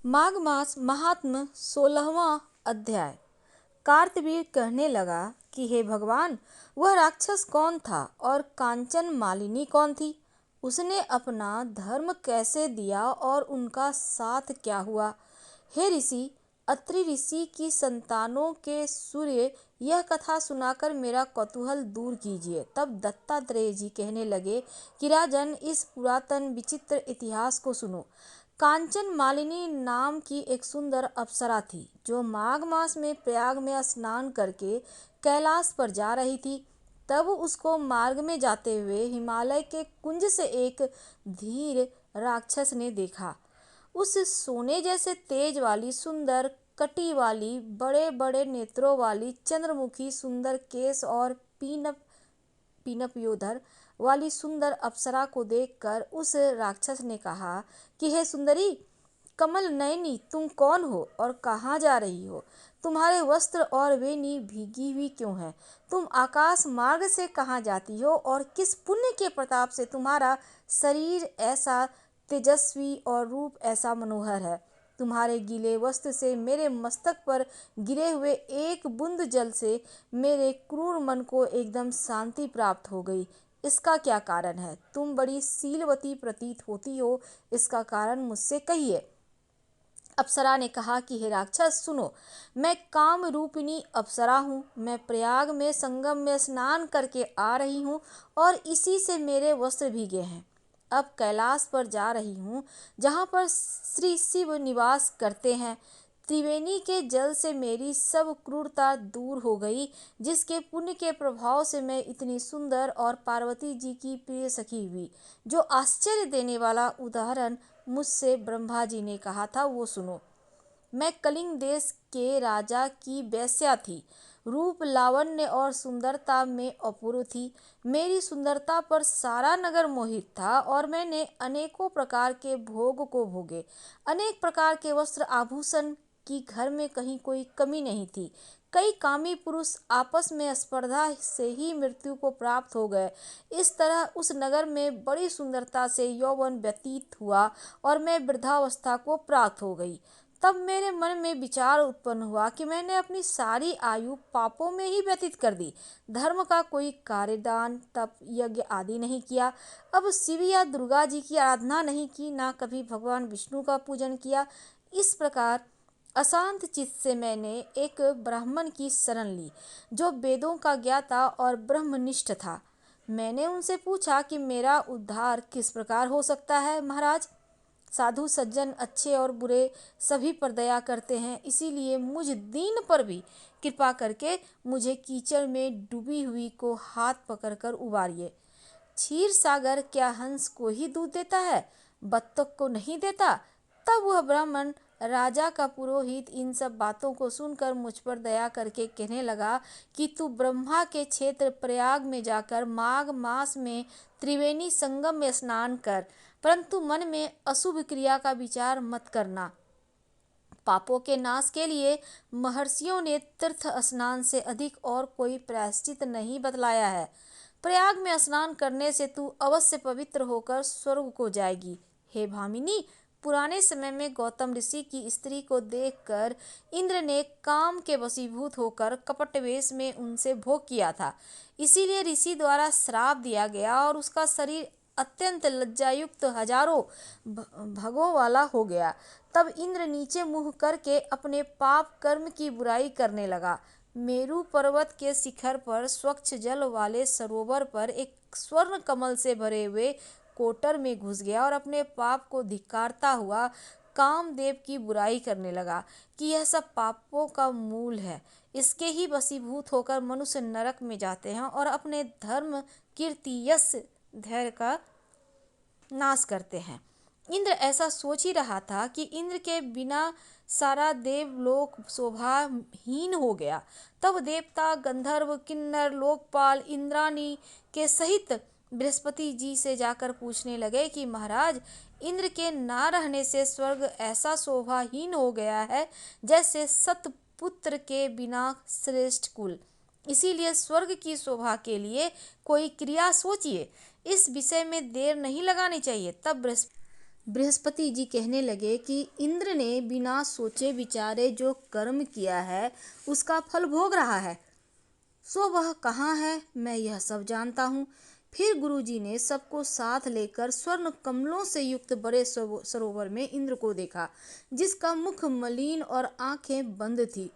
माघ मास महात्म 16वां अध्याय। कार्तवीर कहने लगा कि हे भगवान, वह राक्षस कौन था और कांचन मालिनी कौन थी? उसने अपना धर्म कैसे दिया और उनका साथ क्या हुआ? हे ऋषि, अत्रि ऋषि की संतानों के सूर्य, यह कथा सुनाकर मेरा कौतूहल दूर कीजिए। तब दत्तात्रेय जी कहने लगे कि राजन, इस पुरातन विचित्र इतिहास को सुनो। कांचन मालिनी नाम की एक सुंदर अप्सरा थी, जो माघ मास में प्रयाग में स्नान करके कैलाश पर जा रही थी। तब उसको मार्ग में जाते हुए हिमालय के कुंज से एक धीर राक्षस ने देखा। उस सोने जैसे तेज वाली, सुंदर कटी वाली, बड़े बड़े नेत्रों वाली, चंद्रमुखी सुंदर केस और पीनपयोधर वाली सुंदर अप्सरा को देखकर उस राक्षस ने कहा कि हे सुंदरी, कमल नयनी, तुम कौन हो और कहाँ जा रही हो? तुम्हारे वस्त्र और वेणी भीगी हुई क्यों हैं? तुम आकाश मार्ग से कहाँ जाती हो और किस पुण्य के प्रताप से तुम्हारा शरीर ऐसा तेजस्वी और रूप ऐसा मनोहर है? तुम्हारे गीले वस्त्र से मेरे मस्तक पर गिरे हुए एक बूंद जल से मेरे क्रूर मन को एकदम शांति प्राप्त हो गई। इसका क्या कारण है? तुम बड़ी शीलवती प्रतीत होती हो, इसका कारण मुझसे कहिए। अप्सरा ने कहा कि हे राक्षस, सुनो, मैं काम रूपिणी अप्सरा हूँ। मैं प्रयाग में संगम में स्नान करके आ रही हूँ और इसी से मेरे वस्त्र भीगे हैं। अब कैलाश पर जा रही हूँ, जहाँ पर श्री शिव निवास करते हैं। त्रिवेणी के जल से मेरी सब क्रूरता दूर हो गई, जिसके पुण्य के प्रभाव से मैं इतनी सुंदर और पार्वती जी की प्रिय सखी हुई। जो आश्चर्य देने वाला उदाहरण मुझसे ब्रह्मा जी ने कहा था, वो सुनो। मैं कलिंग देश के राजा की वेश्या थी। रूप, लावण्य और सुंदरता में अपूर्व थी। मेरी सुंदरता पर सारा नगर मोहित था और मैंने अनेकों प्रकार के भोग को भोगे। अनेक प्रकार के वस्त्र आभूषण की घर में कहीं कोई कमी नहीं थी। कई कामी पुरुष आपस में स्पर्धा से ही मृत्यु को प्राप्त हो गए। इस तरह उस नगर में बड़ी सुंदरता से यौवन व्यतीत हुआ और मैं वृद्धावस्था को प्राप्त हो गई। तब मेरे मन में विचार उत्पन्न हुआ कि मैंने अपनी सारी आयु पापों में ही व्यतीत कर दी। धर्म का कोई कार्य, दान, तप, यज्ञ आदि नहीं किया। अब शिव या दुर्गा जी की आराधना नहीं की, ना कभी भगवान विष्णु का पूजन किया। इस प्रकार अशांत चित्त से मैंने एक ब्राह्मण की शरण ली, जो वेदों का ज्ञाता और ब्रह्मनिष्ठ था। मैंने उनसे पूछा कि मेरा उद्धार किस प्रकार हो सकता है। महाराज, साधु सज्जन अच्छे और बुरे सभी पर दया करते हैं, इसीलिए मुझ दीन पर भी कृपा करके मुझे कीचड़ में डूबी हुई को हाथ पकड़कर उबारिए। क्षीर सागर क्या हंस को ही दूध देता है, बत्तख को नहीं देता? तब वह ब्राह्मण, राजा का पुरोहित, इन सब बातों को सुनकर मुझ पर दया करके कहने लगा कि तू ब्रह्मा के क्षेत्र प्रयाग में जाकर माघ मास में त्रिवेणी संगम में स्नान कर, परंतु मन में अशुभ क्रिया का विचार मत करना। पापों के नाश के लिए महर्षियों ने तीर्थ स्नान से अधिक और कोई प्रायश्चित नहीं बतलाया है। प्रयाग में स्नान करने से तू अवश्य पवित्र होकर स्वर्ग को जाएगी। हे भामिनी, पुराने समय में गौतम ऋषि की स्त्री को देखकर इंद्र ने काम के वशीभूत होकर कपट वेश में उनसे भोग किया था। इसीलिए ऋषि द्वारा श्राप दिया गया और उसका शरीर अत्यंत लज्जायुक्त हजारों भगों वाला हो गया। तब इंद्र नीचे मुँह करके अपने पाप कर्म की बुराई करने लगा। मेरू पर्वत के शिखर पर स्वच्छ जल वाले सरोवर पर एक स्वर्ण कमल से भरे हुए कोटर में घुस गया और अपने पाप को धिक्कारता हुआ कामदेव की बुराई करने लगा कि यह सब पापों का मूल है। इसके ही वशीभूत होकर मनुष्य नरक में जाते हैं और अपने धर्म, कीर्ति, यश, धैर्य का नाश करते हैं। इंद्र ऐसा सोच ही रहा था कि इंद्र के बिना सारा देवलोक शोभाहीन हो गया। तब देवता, गंधर्व, किन्नर, लोकपाल, इंद्राणी के सहित बृहस्पति जी से जाकर पूछने लगे कि महाराज, इंद्र के ना रहने से स्वर्ग ऐसा शोभाहीन हो गया है जैसे सतपुत्र के बिना श्रेष्ठ कुल। इसीलिए स्वर्ग की शोभा के लिए कोई क्रिया सोचिए। इस विषय में देर नहीं लगानी चाहिए। तब बृहस्पति जी कहने लगे कि इंद्र ने बिना सोचे विचारे जो कर्म किया है उसका फल भोग रहा है, सो वह कहाँ है, मैं यह सब जानता हूँ। फिर गुरुजी ने सबको साथ लेकर स्वर्ण कमलों से युक्त बड़े सरोवर में इंद्र को देखा, जिसका मुख मलिन और आंखें बंद थी।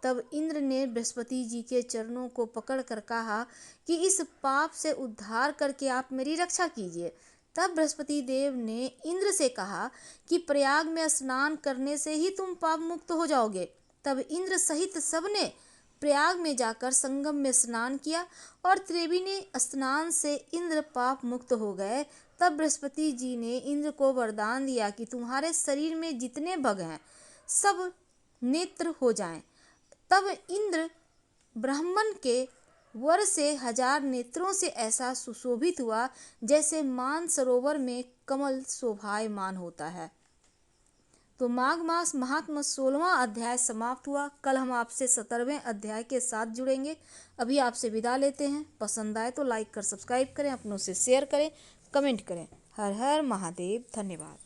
तब इंद्र ने बृहस्पति जी के चरणों को पकड़कर कहा कि इस पाप से उद्धार करके आप मेरी रक्षा कीजिए। तब बृहस्पति देव ने इंद्र से कहा कि प्रयाग में स्नान करने से ही तुम पाप मुक्त हो जाओगे। तब इंद्र सहित सबने प्रयाग में जाकर संगम में स्नान किया और त्रिवेणी स्नान से इंद्र पाप मुक्त हो गए। तब बृहस्पति जी ने इंद्र को वरदान दिया कि तुम्हारे शरीर में जितने भग हैं सब नेत्र हो जाएं। तब इंद्र ब्राह्मण के वर से 1000 नेत्रों से ऐसा सुशोभित हुआ जैसे मान सरोवर में कमल शोभायमान होता है। तो माघ मास महात्मा 16वां अध्याय समाप्त हुआ। कल हम आपसे 17वें अध्याय के साथ जुड़ेंगे। अभी आपसे विदा लेते हैं। पसंद आए तो लाइक कर सब्सक्राइब करें, अपनों से शेयर करें, कमेंट करें। हर हर महादेव। धन्यवाद।